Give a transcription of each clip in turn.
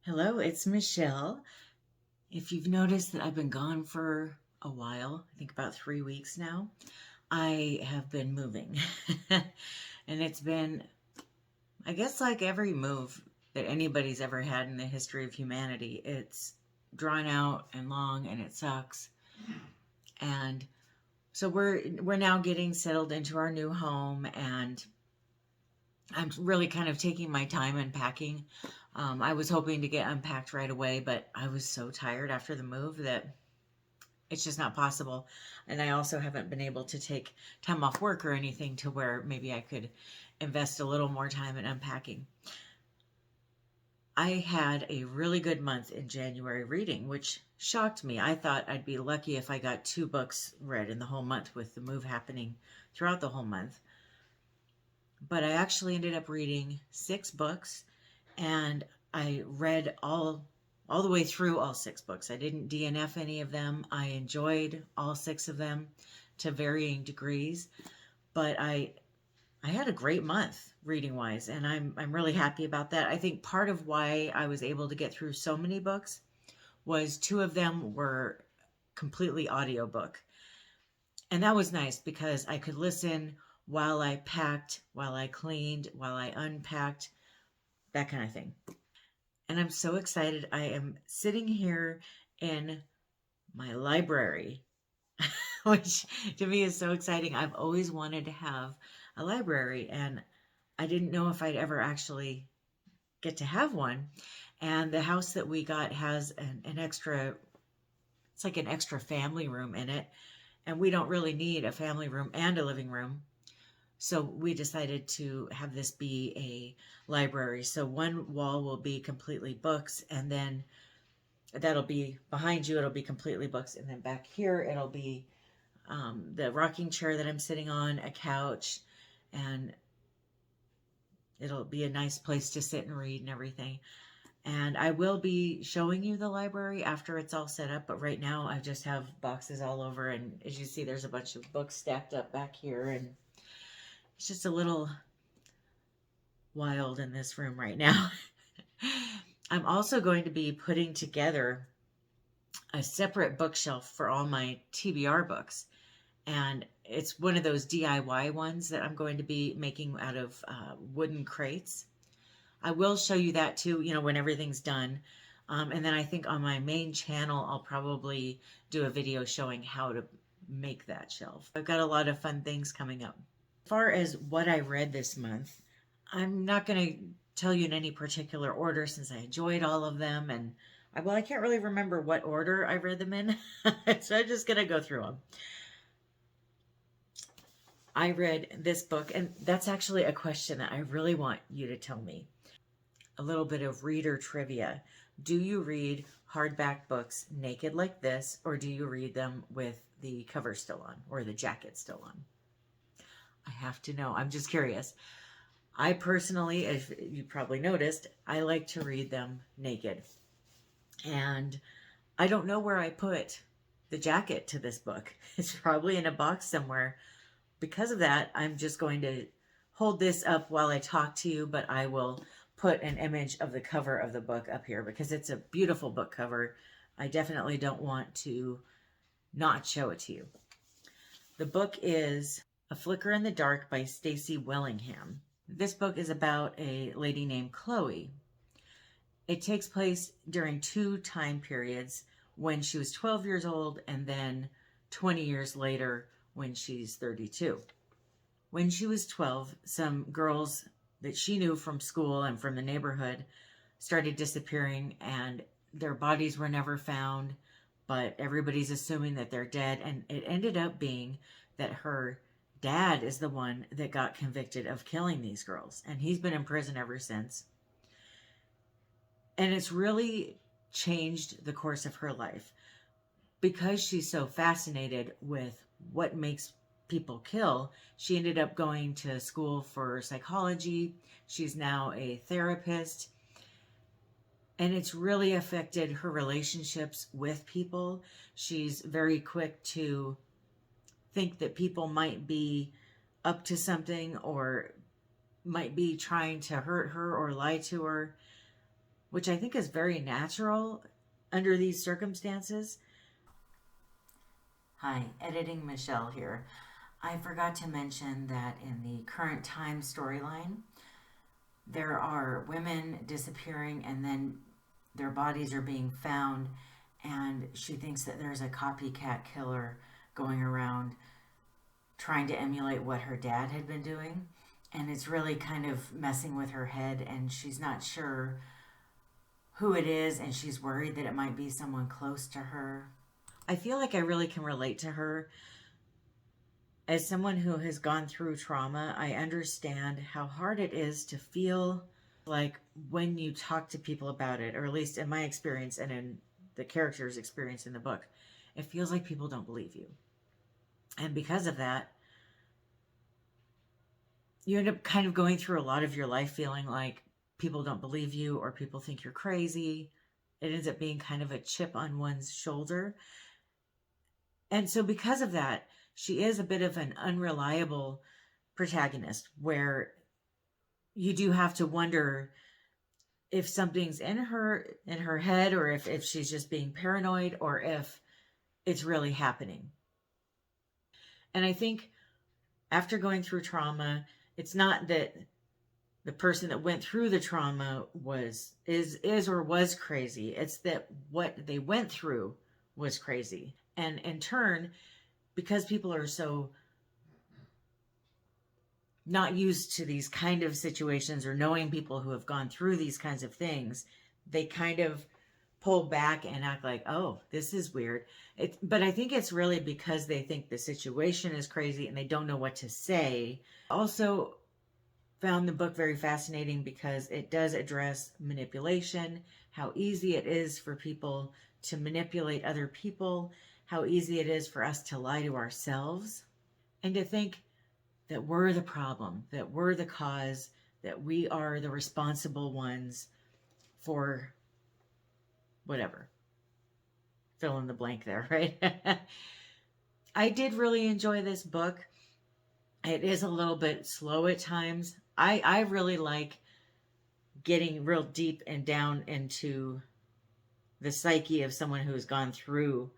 Hello, it's Michelle. If you've noticed that I've been gone for a while, I think about 3 weeks now, I have been moving. And it's been, I guess, like every move that anybody's ever had in the history of humanity. It's drawn out and long and it sucks. And so we're now getting settled into our new home, and I'm really kind of taking my time unpacking. I was hoping to get unpacked right away, but I was so tired after the move that it's just not possible. And I also haven't been able to take time off work or anything to where maybe I could invest a little more time in unpacking. I had a really good month in January reading, which shocked me. I thought I'd be lucky if I got 2 books read in the whole month with the move happening throughout the whole month. But I actually ended up reading 6 books, and I read all the way through all 6 books. I didn't DNF any of them. I enjoyed all 6 of them to varying degrees, but I had a great month reading wise, and I'm really happy about that. I think part of why I was able to get through so many books was 2 of them were completely audiobook. And that was nice because I could listen while I packed, while I cleaned, while I unpacked, that kind of thing. And I'm so excited. I am sitting here in my library, which to me is so exciting. I've always wanted to have a library, and I didn't know if I'd ever actually get to have one. And the house that we got has an extra, it's like an extra family room in it. And we don't really need a family room and a living room. So we decided to have this be a library. So one wall will be completely books, and then that'll be behind you, it'll be completely books. And then back here, it'll be the rocking chair that I'm sitting on, a couch, and it'll be a nice place to sit and read and everything. And I will be showing you the library after it's all set up, but right now I just have boxes all over, and as you see, there's a bunch of books stacked up back here, and it's just a little wild in this room right now. I'm also going to be putting together a separate bookshelf for all my TBR books. And it's one of those DIY ones that I'm going to be making out of wooden crates. I will show you that too, when everything's done. And then I think on my main channel, I'll probably do a video showing how to make that shelf. I've got a lot of fun things coming up. As far as what I read this month, I'm not going to tell you in any particular order since I enjoyed all of them. And I can't really remember what order I read them in. So I'm just going to go through them. I read this book, and that's actually a question that I really want you to tell me. A little bit of reader trivia. Do you read hardback books naked like this, or do you read them with the cover still on or the jacket still on? I have to know. I'm just curious. I personally, as you probably noticed, I like to read them naked. And I don't know where I put the jacket to this book. It's probably in a box somewhere. Because of that, I'm just going to hold this up while I talk to you, but I will put an image of the cover of the book up here because it's a beautiful book cover. I definitely don't want to not show it to you. The book is A Flicker in the Dark by Stacy Willingham. This book is about a lady named Chloe. It takes place during 2 time periods, when she was 12 years old and then 20 years later when she's 32. When she was 12, some girls that she knew from school and from the neighborhood started disappearing, and their bodies were never found, but everybody's assuming that they're dead. And it ended up being that her dad is the one that got convicted of killing these girls, and he's been in prison ever since. And it's really changed the course of her life because she's so fascinated with what makes people kill. She ended up going to school for psychology. She's now a therapist, and it's really affected her relationships with people. She's very quick to think that people might be up to something or might be trying to hurt her or lie to her, which I think is very natural under these circumstances. Hi, editing Michele here. I forgot to mention that in the current time storyline, there are women disappearing and then their bodies are being found, and she thinks that there's a copycat killer going around trying to emulate what her dad had been doing. And it's really kind of messing with her head, and she's not sure who it is, and she's worried that it might be someone close to her. I feel like I really can relate to her. As someone who has gone through trauma, I understand how hard it is to feel like when you talk to people about it, or at least in my experience and in the character's experience in the book, it feels like people don't believe you. And because of that, you end up kind of going through a lot of your life feeling like people don't believe you or people think you're crazy. It ends up being kind of a chip on one's shoulder. And so because of that, she is a bit of an unreliable protagonist where you do have to wonder if something's in her head, or if she's just being paranoid, or if it's really happening. And I think after going through trauma, it's not that the person that went through the trauma is or was crazy. It's that what they went through was crazy. And in turn, because people are so not used to these kind of situations or knowing people who have gone through these kinds of things, they kind of pull back and act like, oh, this is weird. But I think it's really because they think the situation is crazy and they don't know what to say. Also found the book very fascinating because it does address manipulation, how easy it is for people to manipulate other people, how easy it is for us to lie to ourselves, and to think that we're the problem, that we're the cause, that we are the responsible ones for whatever. Fill in the blank there, right? I did really enjoy this book. It is a little bit slow at times. I really like getting real deep and down into the psyche of someone who has gone through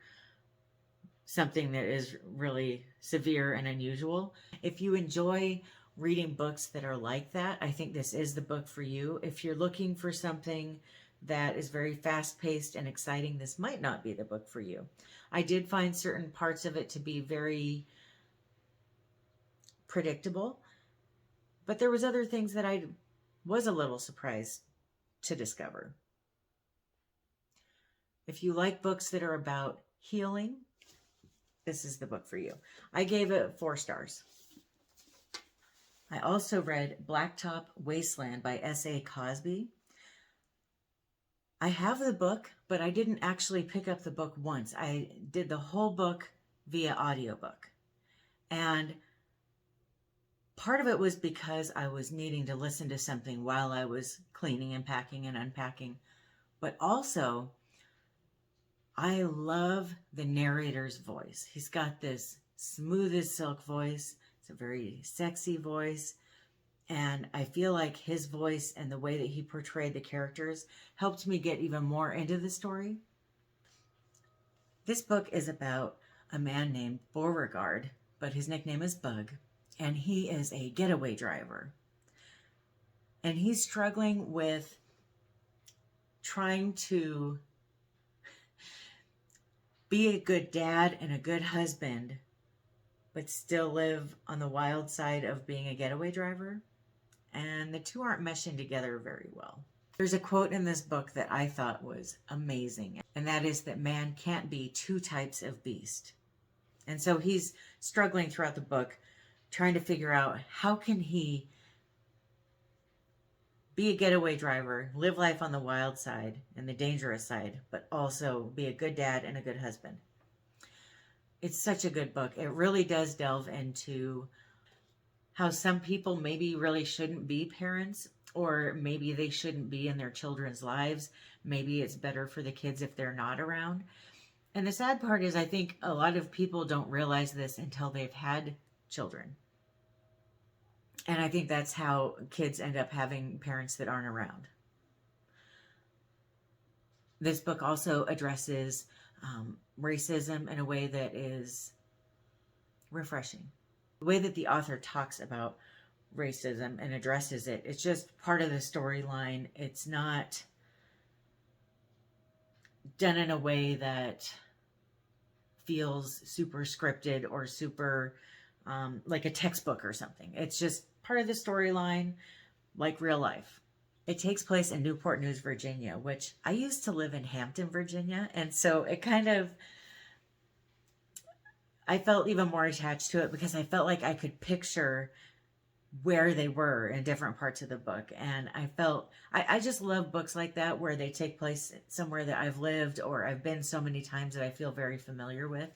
something that is really severe and unusual. If you enjoy reading books that are like that, I think this is the book for you. If you're looking for something that is very fast-paced and exciting, this might not be the book for you. I did find certain parts of it to be very predictable, but there was other things that I was a little surprised to discover. If you like books that are about healing, this is the book for you. I gave it 4 stars. I also read Blacktop Wasteland by S.A. Cosby. I have the book, but I didn't actually pick up the book once. I did the whole book via audiobook. And part of it was because I was needing to listen to something while I was cleaning and packing and unpacking. But also, I love the narrator's voice. He's got this smooth as silk voice. It's a very sexy voice. And I feel like his voice and the way that he portrayed the characters helped me get even more into the story. This book is about a man named Beauregard, but his nickname is Bug. And he is a getaway driver. And he's struggling with trying to be a good dad and a good husband, but still live on the wild side of being a getaway driver. And the two aren't meshing together very well. There's a quote in this book that I thought was amazing, and that is that man can't be 2 types of beast. And so he's struggling throughout the book, trying to figure out how can he be a getaway driver, live life on the wild side and the dangerous side, but also be a good dad and a good husband. It's such a good book. It really does delve into how some people maybe really shouldn't be parents, or maybe they shouldn't be in their children's lives. Maybe it's better for the kids if they're not around. And the sad part is I think a lot of people don't realize this until they've had children. And I think that's how kids end up having parents that aren't around. This book also addresses racism in a way that is refreshing. The way that the author talks about racism and addresses it, it's just part of the storyline. It's not done in a way that feels super scripted or super like a textbook or something. It's just part of the storyline, like real life. It takes place in Newport News, Virginia, which I used to live in Hampton, Virginia. And so it kind of, I felt even more attached to it because I felt like I could picture where they were in different parts of the book. And I felt, I just love books like that where they take place somewhere that I've lived or I've been so many times that I feel very familiar with.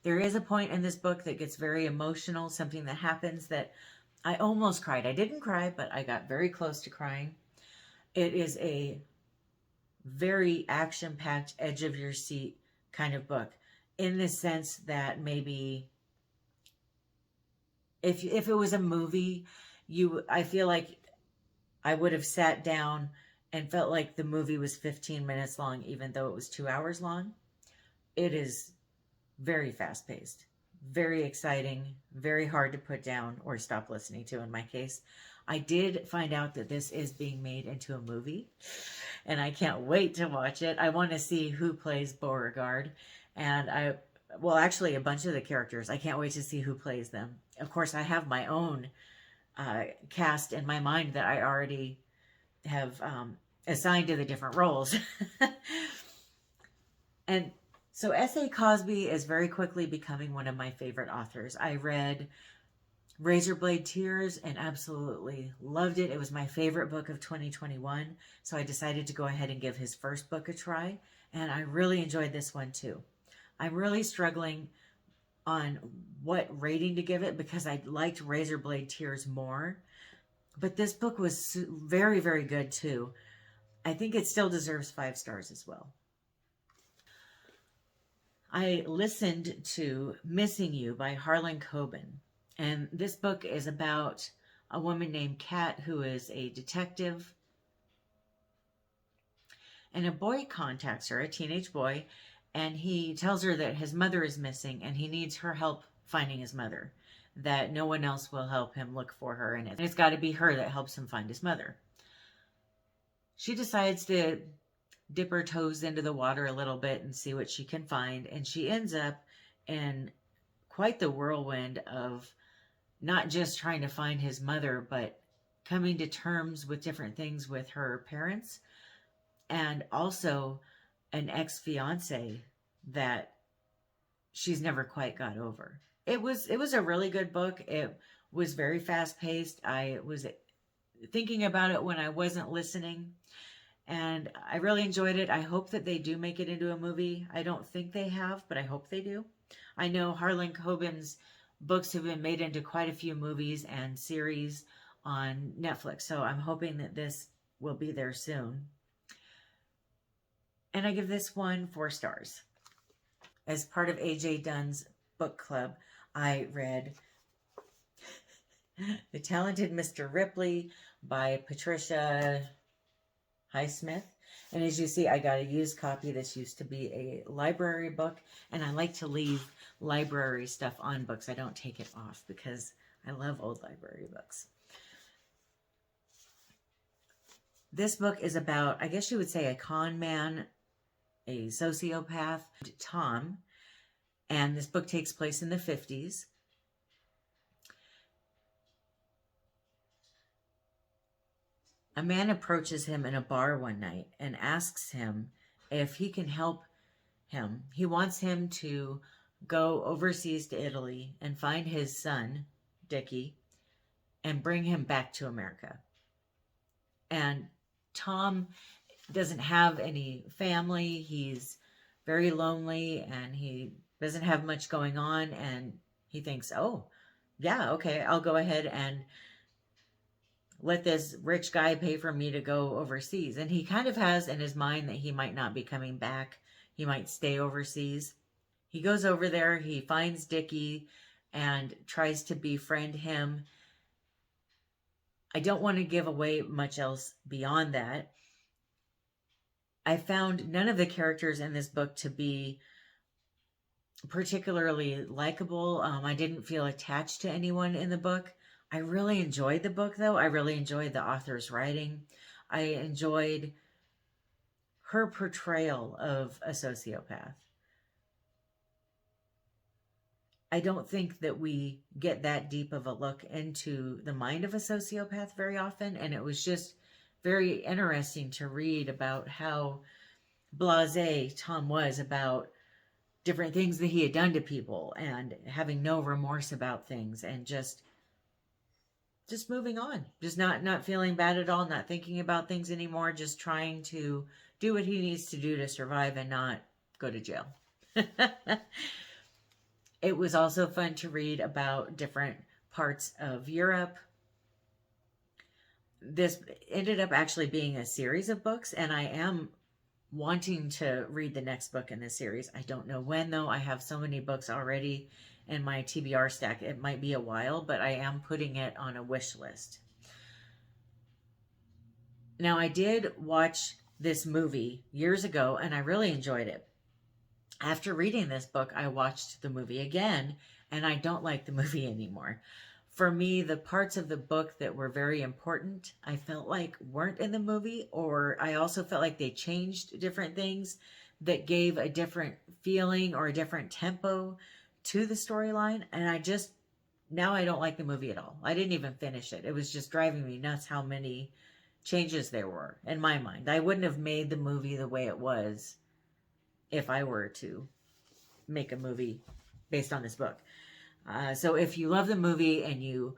There is a point in this book that gets very emotional, something that happens that I almost cried. I didn't cry, but I got very close to crying. It is a very action-packed, edge-of-your-seat kind of book in the sense that maybe if it was a movie, I feel like I would have sat down and felt like the movie was 15 minutes long, even though it was 2 hours long. It is very fast-paced, very exciting, very hard to put down or stop listening to in my case. I did find out that this is being made into a movie, and I can't wait to watch it. I want to see who plays Beauregard, and actually a bunch of the characters. I can't wait to see who plays them. Of course, I have my own cast in my mind that I already have assigned to the different roles. And so S.A. Cosby is very quickly becoming one of my favorite authors. I read Razorblade Tears and absolutely loved it. It was my favorite book of 2021. So I decided to go ahead and give his first book a try. And I really enjoyed this one too. I'm really struggling on what rating to give it because I liked Razorblade Tears more. But this book was very, very good too. I think it still deserves 5 stars as well. I listened to Missing You by Harlan Coben. And this book is about a woman named Kat who is a detective. And a boy contacts her, a teenage boy, and he tells her that his mother is missing and he needs her help finding his mother, that no one else will help him look for her, and it's got to be her that helps him find his mother. She decides to dip her toes into the water a little bit and see what she can find, and she ends up in quite the whirlwind of not just trying to find his mother, but coming to terms with different things with her parents, and also an ex-fiance that she's never quite got over. It was a really good book. It was very fast-paced. I was thinking about it when I wasn't listening, and I really enjoyed it. I hope that they do make it into a movie. I don't think they have, but I hope they do. I know Harlan Coben's books have been made into quite a few movies and series on Netflix, so I'm hoping that this will be there soon. And I give this one 4 stars. As part of AJ Dunn's book club, I read The Talented Mr. Ripley by Patricia Highsmith. And as you see, I got a used copy. This used to be a library book, and I like to leave library stuff on books. I don't take it off because I love old library books. This book is about, I guess you would say, a con man, a sociopath, Tom, and this book takes place in the 50s. A man approaches him in a bar one night and asks him if he can help him. He wants him to go overseas to Italy and find his son, Dickie, and bring him back to America. And Tom doesn't have any family. He's very lonely and he doesn't have much going on. And he thinks, oh, yeah, okay, I'll go ahead and let this rich guy pay for me to go overseas. And he kind of has in his mind that he might not be coming back. He might stay overseas. He goes over there, he finds Dickie and tries to befriend him. I don't want to give away much else beyond that. I found none of the characters in this book to be particularly likable. I didn't feel attached to anyone in the book. I really enjoyed the book, though. I really enjoyed the author's writing. I enjoyed her portrayal of a sociopath. I don't think that we get that deep of a look into the mind of a sociopath very often, and it was just very interesting to read about how blasé Tom was about different things that he had done to people and having no remorse about things and just moving on, just not feeling bad at all, not thinking about things anymore, just trying to do what he needs to do to survive and not go to jail. It was also fun to read about different parts of Europe. This ended up actually being a series of books, and I am wanting to read the next book in this series. I don't know when, though. I have so many books already in my TBR stack. It might be a while, but I am putting it on a wish list. Now, I did watch this movie years ago, and I really enjoyed it. After reading this book, I watched the movie again, and I don't like the movie anymore. For me, the parts of the book that were very important, I felt like weren't in the movie, or I also felt like they changed different things that gave a different feeling or a different tempo to the storyline. And now I don't like the movie at all. I didn't even finish it. It was just driving me nuts how many changes there were in my mind. I wouldn't have made the movie the way it was if I were to make a movie based on this book. So if you love the movie and you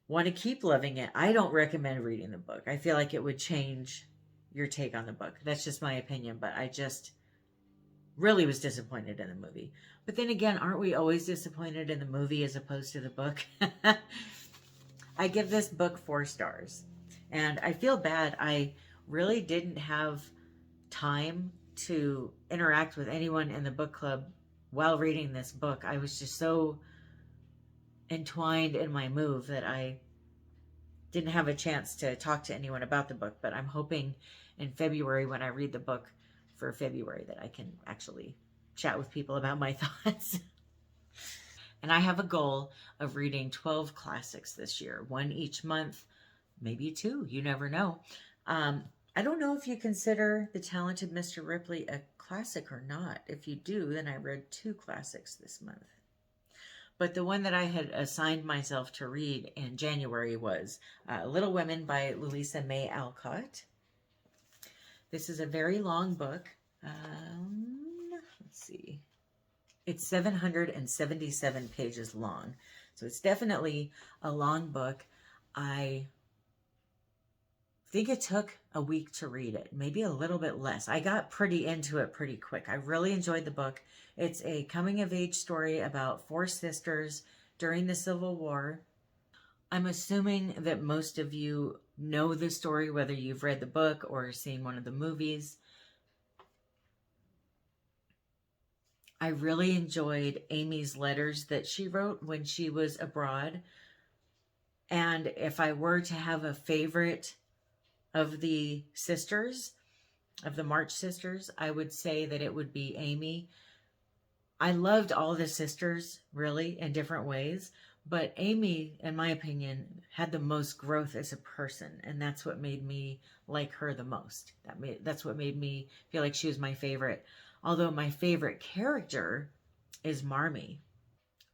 want to keep loving it, I don't recommend reading the book. I feel like it would change your take on the book. That's just my opinion, but I just really was disappointed in the movie. But then again, aren't we always disappointed in the movie as opposed to the book? I give this book 4 stars. And I feel bad. I really didn't have time to interact with anyone in the book club while reading this book. I was just so entwined in my move that I didn't have a chance to talk to anyone about the book. But I'm hoping in February, when I read the book for February, that I can actually chat with people about my thoughts. And I have a goal of reading 12 classics this year, 1 each month, maybe 2, you never know. I don't know if you consider The Talented Mr. Ripley a classic or not. If you do, then I read 2 classics this month. But the one that I had assigned myself to read in January was Little Women by Louisa May Alcott. This is a very long book. Let's see. It's 777 pages long. So it's definitely a long book. I think it took a week to read it, maybe a little bit less. I got pretty into it pretty quick. I really enjoyed the book. It's a coming-of-age story about 4 sisters during the Civil War. I'm assuming that most of you know the story, whether you've read the book or seen one of the movies. I really enjoyed Amy's letters that she wrote when she was abroad. And if I were to have a favorite of the sisters, of the March sisters, I would say that it would be Amy. I loved all the sisters, really, in different ways. But Amy, in my opinion, had the most growth as a person. And that's what made me like her the most. That's what made me feel like she was my favorite. Although my favorite character is Marmee.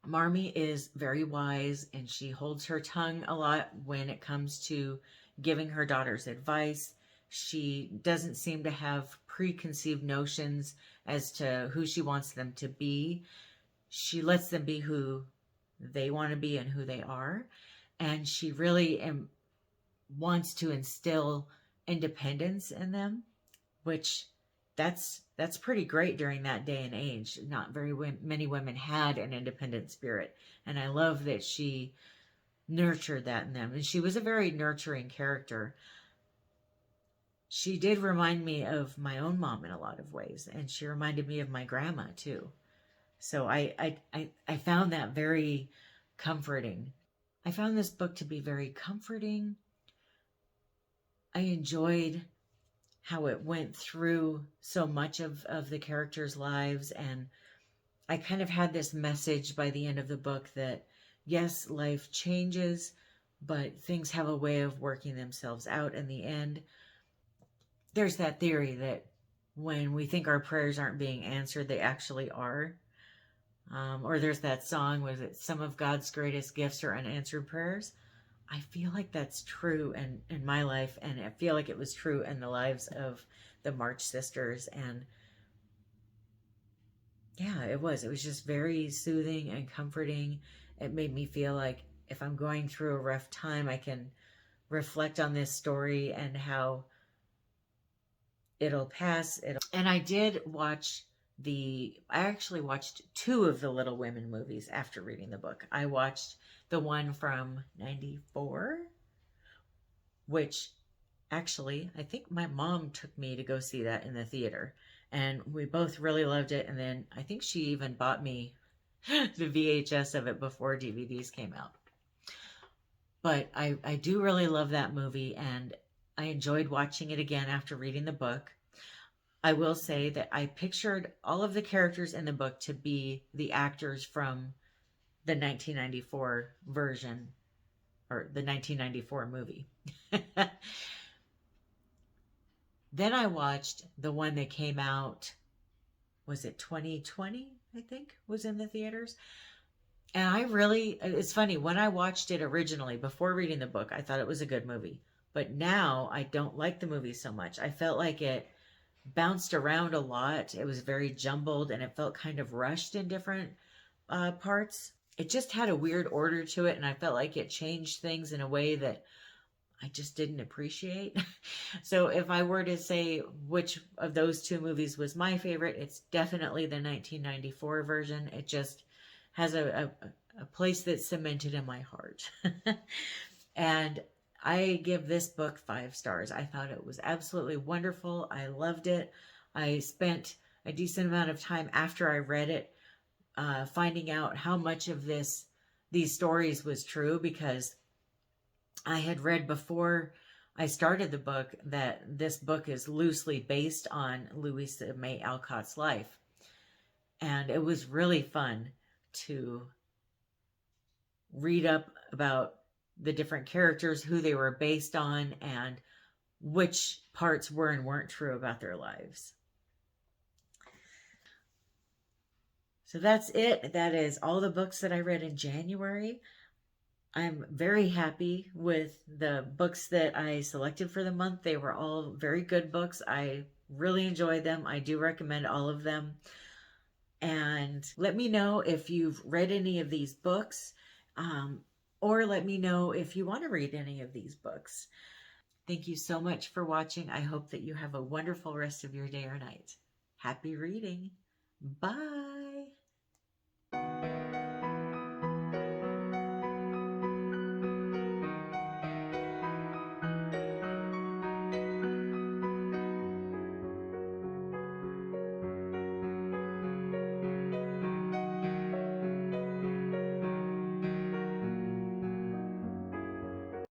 Marmee is very wise, and she holds her tongue a lot when it comes to giving her daughters advice. She doesn't seem to have preconceived notions as to who she wants them to be. She lets them be who they want to be and who they are. And she really wants to instill independence in them, which that's pretty great during that day and age. Not very many women had an independent spirit. And I love that she nurtured that in them. And she was a very nurturing character. She did remind me of my own mom in a lot of ways. And she reminded me of my grandma too. So I found that very comforting. I found this book to be very comforting. I enjoyed how it went through so much of the characters' lives. And I kind of had this message by the end of the book that yes, life changes, but things have a way of working themselves out in the end. There's that theory that when we think our prayers aren't being answered, they actually are. Or there's that song, was it some of God's greatest gifts are unanswered prayers? I feel like that's true in my life, and I feel like it was true in the lives of the March sisters. And yeah, it was. It was just very soothing and comforting. It made me feel like if I'm going through a rough time, I can reflect on this story and how it'll pass. And I did watch I actually watched two of the Little Women movies after reading the book. I watched the one from 94, which actually, I think my mom took me to go see that in the theater. And we both really loved it. And then I think she even bought me the VHS of it before DVDs came out. But I do really love that movie, and I enjoyed watching it again after reading the book. I will say that I pictured all of the characters in the book to be the actors from the 1994 version, or the 1994 movie. Then I watched the one that came out, was it 2020, I think, was in the theaters. And it's funny, when I watched it originally, before reading the book, I thought it was a good movie. But now I don't like the movie so much. I felt like it bounced around a lot. It was very jumbled, and it felt kind of rushed in different parts. It just had a weird order to it, and I felt like it changed things in a way that I just didn't appreciate. So if I were to say which of those two movies was my favorite, it's definitely the 1994 version. It just has a place that's cemented in my heart. And I give this book 5 stars. I thought it was absolutely wonderful. I loved it. I spent a decent amount of time after I read it finding out how much of these stories was true, because I had read before I started the book that this book is loosely based on Louisa May Alcott's life. And it was really fun to read up about the different characters, who they were based on, and which parts were and weren't true about their lives. So that's it. That is all the books that I read in January. I'm very happy with the books that I selected for the month. They were all very good books. I really enjoyed them. I do recommend all of them. And let me know if you've read any of these books, or let me know if you want to read any of these books. Thank you so much for watching. I hope that you have a wonderful rest of your day or night. Happy reading. Bye.